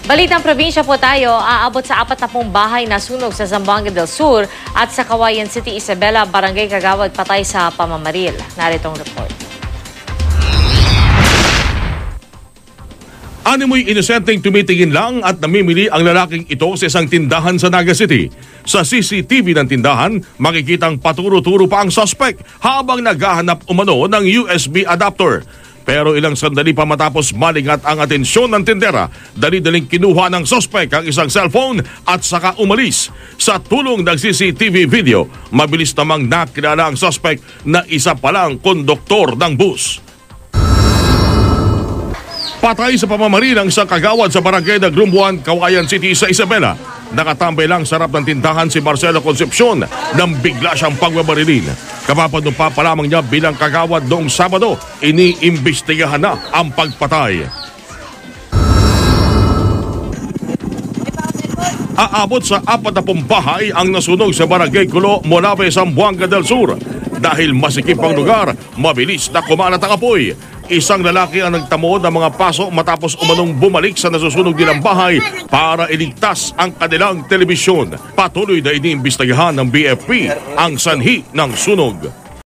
Balitang probinsya po tayo, aabot sa 40 bahay na sunog sa Zamboanga del Sur at sa Cauayan City, Isabela, Barangay Kagawad, patay sa pamamaril. Naritong report. Animoy inosenteng tumitingin lang at namimili ang lalaking ito sa isang tindahan sa Naga City. Sa CCTV ng tindahan, makikitang paturo-turo pa ang suspect habang naghahanap umano ng USB adapter. Pero ilang sandali pa matapos malingat ang atensyon ng tindera, dali-daling kinuha ng suspect ang isang cellphone at saka umalis. Sa tulong ng CCTV video, mabilis namang nakilala ang suspect na isa palang konduktor ng bus. Patay sa pamamaril ang isang kagawad sa barangay Nagrumbuan, Cauayan City sa Isabela. Nakatambay lang sa harap ng tindahan si Marcelo Concepcion nang bigla siyang pagbabarilin. Kapapanood pa lamang niya bilang kagawad noong Sabado, iniimbestigahan na ang pagpatay. Aabot sa 40 bahay ang nasunog sa barangay Culo, Molave, Zamboanga del Sur. Dahil masikip ang lugar, mabilis na kumalat ang apoy. Isang lalaki ang nagtamo ng mga paso matapos umanong bumalik sa nasusunog nilang bahay para iligtas ang kanilang telebisyon. Patuloy na iniimbestigahan ng BFP ang sanhi ng sunog.